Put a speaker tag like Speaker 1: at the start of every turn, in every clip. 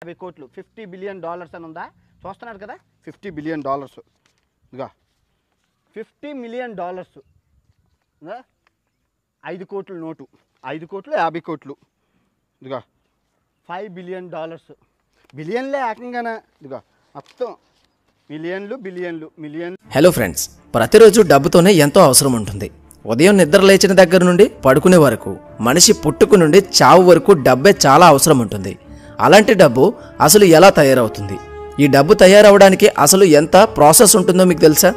Speaker 1: 50 కోట్లు $50 బిలియన్ అని ఉందా చూస్తున్నారు కదా $50 బిలియన్ ఇదిగా $50 మిలియన్ 5 కోట్ల నోటు 5 కోట్లు 50 కోట్లు ఇదిగా $5 బిలియన్ బిలియన్లే ఏకంగానే ఇదిగా మొత్తం మిలియన్లు.
Speaker 2: హలో ఫ్రెండ్స్, ప్రతిరోజు డబ్బుతోనే ఎంతో అవసరం ఉంటుంది. ఉదయం నిద్ర లేచిన దగ్గర నుండి పడుకునే వరకు మనిషి పుట్టుకు నుండి చావు వరకు డబ్బే చాలా అవసరం ఉంటుంది. అలాంటి డబ్బు అసలు ఎలా తయారవుతుంది? ఈ డబ్బు తయారవడానికి అసలు ఎంత ప్రాసెస్ ఉంటుందో మీకు తెలుసా?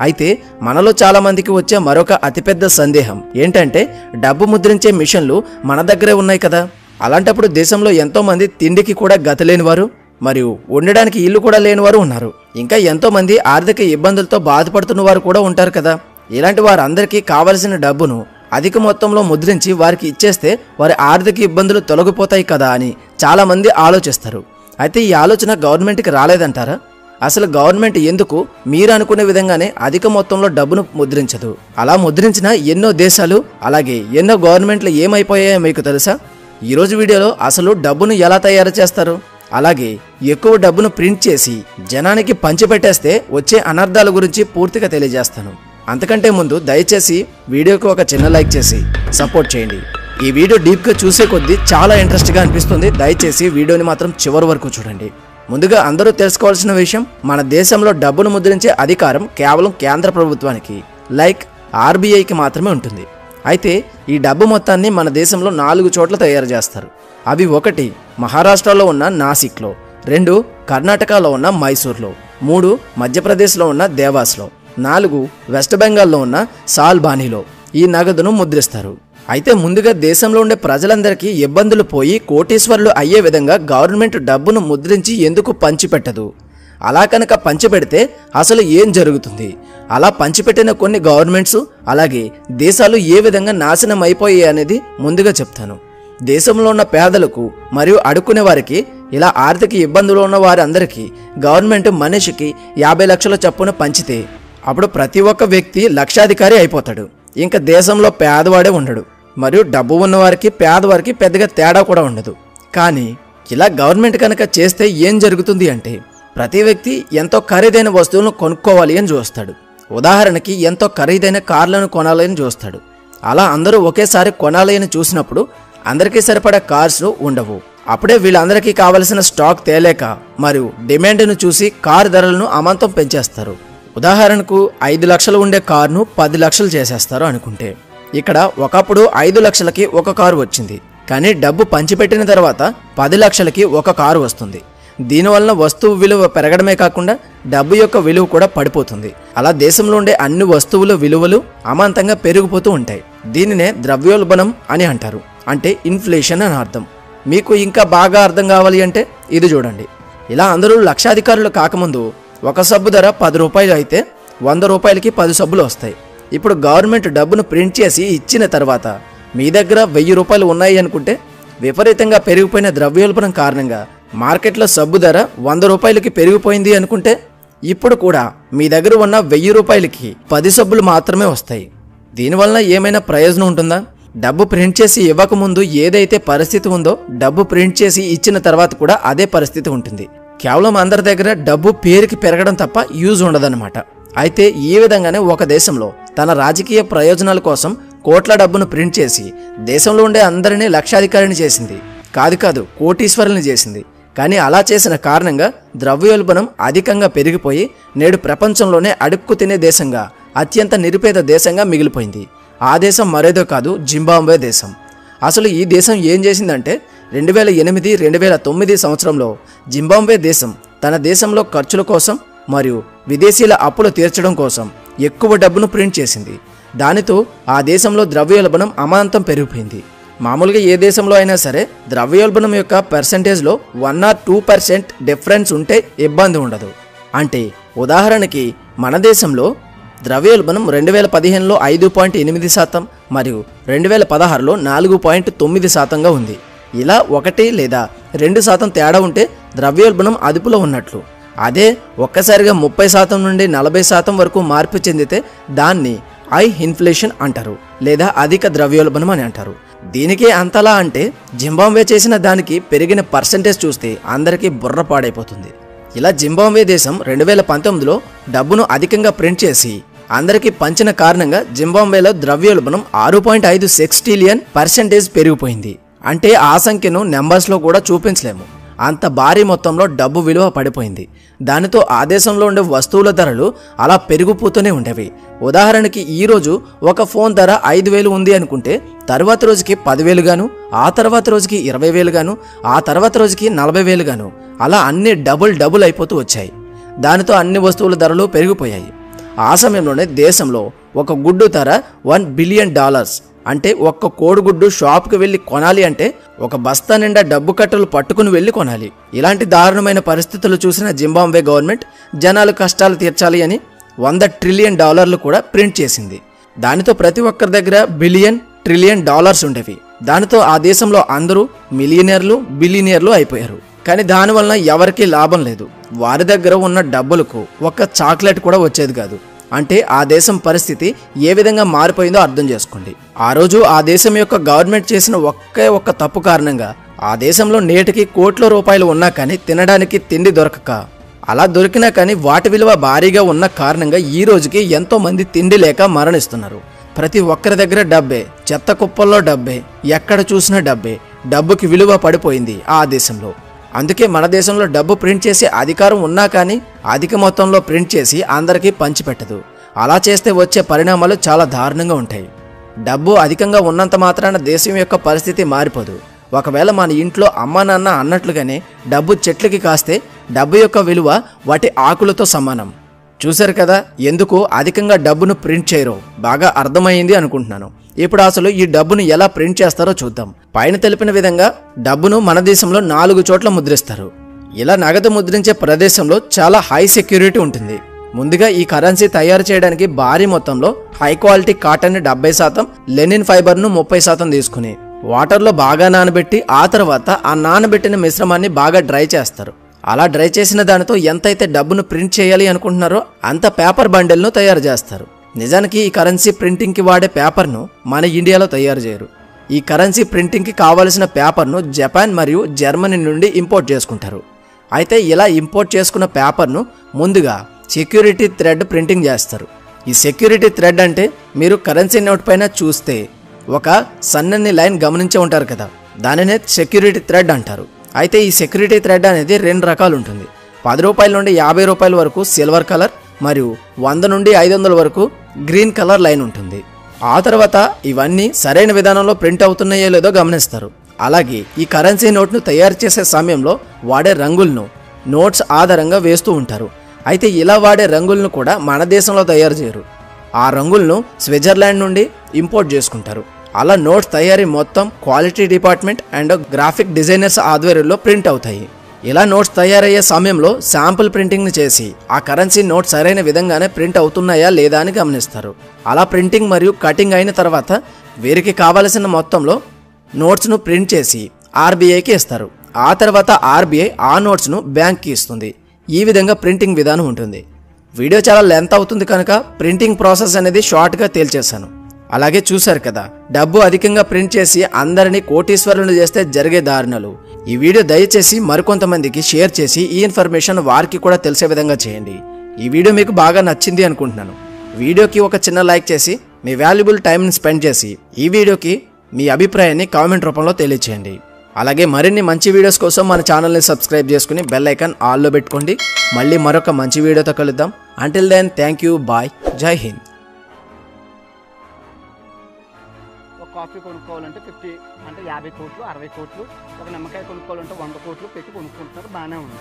Speaker 2: అయితే మనలో చాలా మందికి వచ్చే మరొక అతిపెద్ద సందేహం ఏంటంటే డబ్బు ముద్రించే మిషన్లు మన దగ్గరే ఉన్నాయి కదా. అలాంటప్పుడు దేశంలో ఎంతో మంది తిండికి కూడా గతిలేని వారు మరియు ఉండడానికి ఇల్లు కూడా లేని వారు ఉన్నారు. ఇంకా ఎంతో మంది ఆర్థిక ఇబ్బందులతో బాధపడుతున్న వారు కూడా ఉంటారు కదా. ఇలాంటి వారందరికీ కావలసిన డబ్బును అధిక మొత్తంలో ముద్రించి వారికి ఇచ్చేస్తే వారి ఆర్థిక ఇబ్బందులు తొలగిపోతాయి కదా అని చాలా మంది ఆలోచిస్తారు. అయితే ఈ ఆలోచన గవర్నమెంట్కి రాలేదంటారా? అసలు గవర్నమెంట్ ఎందుకు మీరు అనుకునే విధంగానే అధిక మొత్తంలో డబ్బును ముద్రించదు? అలా ముద్రించిన ఎన్నో దేశాలు అలాగే ఎన్నో గవర్నమెంట్లు ఏమైపోయాయో మీకు తెలుసా? ఈరోజు వీడియోలో అసలు డబ్బును ఎలా తయారు చేస్తారు, అలాగే ఎక్కువ డబ్బును ప్రింట్ చేసి జనానికి పంచిపెట్టేస్తే వచ్చే అనర్థాల గురించి పూర్తిగా తెలియజేస్తాను. అంతకంటే ముందు దయచేసి వీడియోకి ఒక చిన్న లైక్ చేసి సపోర్ట్ చేయండి. ఈ వీడియో డీప్గా చూసే కొద్దీ చాలా ఇంట్రెస్ట్గా అనిపిస్తుంది. దయచేసి వీడియోని మాత్రం చివరి వరకు చూడండి. ముందుగా అందరూ తెలుసుకోవాల్సిన విషయం, మన దేశంలో డబ్బును ముద్రించే అధికారం కేవలం కేంద్ర ప్రభుత్వానికి లైక్ ఆర్బీఐకి మాత్రమే ఉంటుంది. అయితే ఈ డబ్బు మొత్తాన్ని మన దేశంలో 4 చోట్ల తయారు చేస్తారు. అవి 1 మహారాష్ట్రలో ఉన్న నాసిక్లో, 2 కర్ణాటకలో ఉన్న మైసూర్లో, 3 మధ్యప్రదేశ్లో ఉన్న దేవాస్లో, 4 వెస్ట్ బెంగాల్లో ఉన్న సాల్బానీలో ఈ నగదును ముద్రిస్తారు. అయితే ముందుగా దేశంలో ఉండే ప్రజలందరికీ ఇబ్బందులు పోయి కోటీశ్వరులు అయ్యే విధంగా గవర్నమెంట్ డబ్బును ముద్రించి ఎందుకు పంచిపెట్టదు? అలా కనుక పంచిపెడితే అసలు ఏం జరుగుతుంది? అలా పంచిపెట్టిన కొన్ని గవర్నమెంట్స్ అలాగే దేశాలు ఏ విధంగా నాశనం అయిపోయాయి అనేది ముందుగా చెప్తాను. దేశంలో ఉన్న పేదలకు మరియు అడుక్కునే వారికి, ఇలా ఆర్థిక ఇబ్బందులు ఉన్న వారందరికీ గవర్నమెంట్ మనిషికి 50 లక్షల చొప్పున పంచితే అప్పుడు ప్రతి ఒక్క వ్యక్తి లక్షాధికారి అయిపోతాడు. ఇంకా దేశంలో పేదవాడే ఉండడు. మరియు డబ్బు ఉన్నవారికి పేదవారికి పెద్దగా తేడా కూడా ఉండదు. కానీ ఇలా గవర్నమెంట్ కనుక చేస్తే ఏం జరుగుతుంది అంటే ప్రతి వ్యక్తి ఎంతో ఖరీదైన వస్తువులను కొనుక్కోవాలి అని చూస్తాడు. ఉదాహరణకి ఎంతో ఖరీదైన కార్లను కొనాలి అని చూస్తాడు. అలా అందరూ ఒకేసారి కొనాలి అని చూసినప్పుడు అందరికీ సరిపడా కార్స్ ఉండవు. అప్పుడే వీళ్ళందరికీ కావలసిన స్టాక్ తేలేక మరియు డిమాండ్ను చూసి కారు ధరలను అమాంతం పెంచేస్తారు. ఉదాహరణకు 5 లక్షలు ఉండే కారును 10 లక్షలు చేసేస్తారు అనుకుంటే, ఇక్కడ ఒకప్పుడు 5 లక్షలకి ఒక కారు వచ్చింది. కానీ డబ్బు పంచిపెట్టిన తర్వాత 10 లక్షలకి ఒక కారు వస్తుంది. దీనివల్ల వస్తువు విలువ పెరగడమే కాకుండా డబ్బు యొక్క విలువ కూడా పడిపోతుంది. అలా దేశంలో ఉండే అన్ని వస్తువుల విలువలు అమాంతంగా పెరిగిపోతూ ఉంటాయి. దీనినే ద్రవ్యోల్బణం అని అంటారు. అంటే ఇన్ఫ్లేషన్ అని అర్థం. మీకు ఇంకా బాగా అర్థం కావాలి అంటే ఇది చూడండి. ఇలా అందరూ లక్షాధికారులు కాకముందు ఒక సబ్బు ధర 10 రూపాయలు అయితే 100 రూపాయలకి 10 సబ్బులు వస్తాయి. ఇప్పుడు గవర్నమెంట్ డబ్బును ప్రింట్ చేసి ఇచ్చిన తర్వాత మీ దగ్గర 1000 రూపాయలు ఉన్నాయి అనుకుంటే విపరీతంగా పెరిగిపోయిన ద్రవ్యోల్బణం కారణంగా మార్కెట్లో సబ్బు ధర 100 రూపాయలకి పెరిగిపోయింది అనుకుంటే ఇప్పుడు కూడా మీ దగ్గర ఉన్న 1000 రూపాయలకి 10 సబ్బులు మాత్రమే వస్తాయి. దీనివల్ల ఏమైనా ప్రయోజనం ఉంటుందా? డబ్బు ప్రింట్ చేసి ఇవ్వకముందు ఏదైతే పరిస్థితి ఉందో డబ్బు ప్రింట్ చేసి ఇచ్చిన తర్వాత కూడా అదే పరిస్థితి ఉంటుంది. కేవలం అందరి దగ్గర డబ్బు పేరుకి పెరగడం తప్ప యూజ్ ఉండదన్నమాట. అయితే ఈ విధంగానే ఒక దేశంలో తన రాజకీయ ప్రయోజనాల కోసం కోట్ల డబ్బును ప్రింట్ చేసి దేశంలో ఉండే అందరినీ లక్షాధికారిని చేసింది. కాదు కోటీశ్వరుల్ని చేసింది. కానీ అలా చేసిన కారణంగా ద్రవ్యోల్బణం అధికంగా పెరిగిపోయి నేడు ప్రపంచంలోనే అడుక్కు తినే దేశంగా, అత్యంత నిరుపేద దేశంగా మిగిలిపోయింది. ఆ దేశం మరేదో కాదు, జింబాబ్వే దేశం. అసలు ఈ దేశం ఏం చేసిందంటే 2008-2009 సంవత్సరంలో జింబాబ్వే దేశం తన దేశంలో ఖర్చుల కోసం మరియు విదేశీల అప్పులు తీర్చడం కోసం ఎక్కువ డబ్బును ప్రింట్ చేసింది. దానితో ఆ దేశంలో ద్రవ్యోల్బణం అమాంతం పెరిగిపోయింది. మామూలుగా ఏ దేశంలో అయినా సరే ద్రవ్యోల్బణం యొక్క పర్సెంటేజ్లో 1 or 2% డిఫరెన్స్ ఉంటే ఇబ్బంది ఉండదు. అంటే ఉదాహరణకి మన దేశంలో ద్రవ్యోల్బణం 2015లో 5.8% మరియు 2016లో 4.9%గా ఉంది. ఇలా 1 లేదా 2% తేడా ఉంటే ద్రవ్యోల్బణం అదుపులో ఉన్నట్లు. అదే ఒక్కసారిగా 30% నుండి 40% వరకు మార్పు చెందితే దాన్ని హై ఇన్ఫ్లేషన్ అంటారు, లేదా అధిక ద్రవ్యోల్బణం అని అంటారు. దీనికే అంతలా అంటే జింబాబ్వే చేసిన దానికి పెరిగిన పర్సెంటేజ్ చూస్తే అందరికీ బుర్ర పాడైపోతుంది. ఇలా జింబాబ్వే దేశం 2019లో డబ్బును అధికంగా ప్రింట్ చేసి అందరికీ పంచిన కారణంగా జింబాబ్వేలో ద్రవ్యోల్బణం 6.5 సెక్స్టిలియన్ పర్సెంటేజ్ పెరిగిపోయింది. అంటే ఆ సంఖ్యను నెంబర్స్లో కూడా చూపించలేము. అంత భారీ మొత్తంలో డబ్బు విలువ పడిపోయింది. దానితో ఆ దేశంలో ఉండే వస్తువుల ధరలు అలా పెరిగిపోతూనే ఉండేవి. ఉదాహరణకి ఈరోజు ఒక ఫోన్ ధర 5,000 ఉంది అనుకుంటే తర్వాత రోజుకి 10,000 గాను, ఆ తర్వాత రోజుకి 20,000 గాను, ఆ తర్వాత రోజుకి 40,000 గాను, అలా అన్ని డబుల్ అయిపోతూ వచ్చాయి. దానితో అన్ని వస్తువుల ధరలు పెరిగిపోయాయి. ఆ సమయంలోనే దేశంలో ఒక గుడ్డు ధర $1 బిలియన్, అంటే ఒక్క కోడిగుడ్డు షాప్కి వెళ్ళి కొనాలి అంటే ఒక బస్తా నిండా డబ్బు కట్టలు పట్టుకుని వెళ్ళి కొనాలి. ఇలాంటి దారుణమైన పరిస్థితులు చూసిన జింబాబ్వే గవర్నమెంట్ జనాలు కష్టాలు తీర్చాలి అని $100 ట్రిలియన్ కూడా ప్రింట్ చేసింది. దానితో ప్రతి ఒక్కరి దగ్గర బిలియన్, ట్రిలియన్ ఉండేవి. దానితో ఆ దేశంలో అందరూ మిలియనీర్లు, బిలియనీర్లు అయిపోయారు. కానీ దానివల్ల ఎవరికీ లాభం లేదు. వారి దగ్గర ఉన్న డబ్బులకు ఒక్క చాక్లెట్ కూడా వచ్చేది కాదు. అంటే ఆ దేశం పరిస్థితి ఏ విధంగా మారిపోయిందో అర్థం చేసుకోండి. ఆ రోజు ఆ దేశం యొక్క గవర్నమెంట్ చేసిన ఒక్క తప్పు కారణంగా ఆ దేశంలో నేటికి కోట్ల రూపాయలు ఉన్నా కానీ తినడానికి తిండి దొరకక, అలా దొరికినా కానీ వాటి విలువ భారీగా ఉన్న కారణంగా ఈ రోజుకి ఎంతో మంది తిండి లేక మరణిస్తున్నారు. ప్రతి ఒక్కరి దగ్గర డబ్బే, చెత్త కుప్పల్లో డబ్బే, ఎక్కడ చూసినా డబ్బే. డబ్బుకి విలువ పడిపోయింది ఆ దేశంలో. అందుకే మన దేశంలో డబ్బు ప్రింట్ చేసే అధికారం ఉన్నా కానీ అధిక మొత్తంలో ప్రింట్ చేసి అందరికీ పంచిపెట్టదు. అలా చేస్తే వచ్చే పరిణామాలు చాలా దారుణంగా ఉంటాయి. డబ్బు అధికంగా ఉన్నంత మాత్రాన దేశం యొక్క పరిస్థితి మారిపోదు. ఒకవేళ మన ఇంట్లో అమ్మా నాన్న అన్నట్లుగానే డబ్బు చెట్లకి కాస్తే డబ్బు యొక్క విలువ వాటి ఆకులతో సమానం. చూశారు కదా ఎందుకు అధికంగా డబ్బును ప్రింట్ చేయరో బాగా అర్థమైంది అనుకుంటున్నాను. ఇప్పుడు అసలు ఈ డబ్బును ఎలా ప్రింట్ చేస్తారో చూద్దాం. పైన తెలిపిన విధంగా డబ్బును మన దేశంలో 4 చోట్ల ముద్రిస్తారు. ఇలా నగదు ముద్రించే ప్రదేశంలో చాలా హై సెక్యూరిటీ ఉంటుంది. ముందుగా ఈ కరెన్సీ తయారు చేయడానికి భారీ మొత్తంలో హై క్వాలిటీ కాటన్ 70%, లెనిన్ ఫైబర్ను 30% తీసుకుని వాటర్లో బాగా నానబెట్టి ఆ తర్వాత ఆ నానబెట్టిన మిశ్రమాన్ని బాగా డ్రై చేస్తారు. అలా డ్రై చేసిన దానితో ఎంతైతే డబ్బును ప్రింట్ చేయాలి అనుకుంటున్నారో అంత పేపర్ బండిల్ను తయారు చేస్తారు. నిజానికి ఈ కరెన్సీ ప్రింటింగ్కి వాడే పేపర్ను మన ఇండియాలో తయారు చేయరు. ఈ కరెన్సీ ప్రింటింగ్కి కావలసిన పేపర్ను జపాన్ మరియు జర్మనీ నుండి ఇంపోర్ట్ చేసుకుంటారు. అయితే ఇలా ఇంపోర్ట్ చేసుకున్న పేపర్ను ముందుగా సెక్యూరిటీ థ్రెడ్ ప్రింటింగ్ చేస్తారు. ఈ సెక్యూరిటీ థ్రెడ్ అంటే మీరు కరెన్సీ నోట్ పైన చూస్తే ఒక సన్నని లైన్ గమనించే ఉంటారు కదా, దానినే సెక్యూరిటీ థ్రెడ్ అంటారు. అయితే ఈ సెక్యూరిటీ థ్రెడ్ అనేది 2 రకాలు ఉంటుంది. 10 రూపాయల నుండి 50 రూపాయల వరకు సిల్వర్ కలర్ మరియు 100 నుండి 500 వరకు గ్రీన్ కలర్ లైన్ ఉంటుంది. ఆ తర్వాత ఇవన్నీ సరైన విధానంలో ప్రింట్ అవుతున్నాయో లేదో గమనిస్తారు. అలాగే ఈ కరెన్సీ నోట్ను తయారు చేసే సమయంలో వాడే రంగులను నోట్స్ ఆధారంగా వేస్తూ ఉంటారు. అయితే ఇలా వాడే రంగులను కూడా మన దేశంలో తయారు చేయరు. ఆ రంగులను స్విట్జర్లాండ్ నుండి ఇంపోర్ట్ చేసుకుంటారు. అలా నోట్స్ తయారీ మొత్తం quality department and graphic designers ఆధ్వర్యంలో ప్రింట్ అవుతాయి. ఇలా నోట్స్ తయారయ్యే సమయంలో శాంపుల్ ప్రింటింగ్ని చేసి ఆ కరెన్సీ నోట్స్ సరైన విధంగానే ప్రింట్ అవుతున్నాయా లేదా అని గమనిస్తారు. అలా ప్రింటింగ్ మరియు కటింగ్ అయిన తర్వాత వీరికి కావలసిన మొత్తంలో నోట్స్ను ప్రింట్ చేసి ఆర్బీఐకి ఇస్తారు. ఆ తర్వాత ఆర్బీఐ ఆ నోట్స్ను బ్యాంక్కి ఇస్తుంది. ఈ విధంగా ప్రింటింగ్ విధానం ఉంటుంది. వీడియో చాలా లెంత్ అవుతుంది కనుక ప్రింటింగ్ ప్రాసెస్ అనేది షార్ట్గా తేల్చేశాను. అలాగే చూశారు కదా డబ్బు అధికంగా ప్రింట్ చేసి అందరినీ కోటీశ్వరులను చేస్తే జరిగే దారుణాలు. ఈ వీడియో దయచేసి మరికొంతమందికి షేర్ చేసి ఈ ఇన్ఫర్మేషన్ వారికి కూడా తెలిసే విధంగా చేయండి. ఈ వీడియో మీకు బాగా నచ్చింది అనుకుంటున్నాను. వీడియోకి ఒక చిన్న లైక్ చేసి మీ వాల్యుబుల్ టైంని స్పెండ్ చేసి ఈ వీడియోకి మీ అభిప్రాయాన్ని కామెంట్ రూపంలో తెలియచేయండి. అలాగే మరిన్ని మంచి వీడియోస్ కోసం మన ఛానల్ని సబ్స్క్రైబ్ చేసుకుని బెల్ ఐకాన్ ఆల్లో పెట్టుకోండి. మళ్ళీ మరొక మంచి వీడియోతో కలుద్దాం. Until then thank you, bye, జై హింద్.
Speaker 1: కాఫీ కొనుక్కోవాలంటే 50 కోట్లు, 60 కోట్లు, ఒక నిమ్మకాయ కొనుక్కోవాలంటే 100 కోట్లు పెట్టి కొనుక్కుంటున్నారు. బాగానే ఉంది.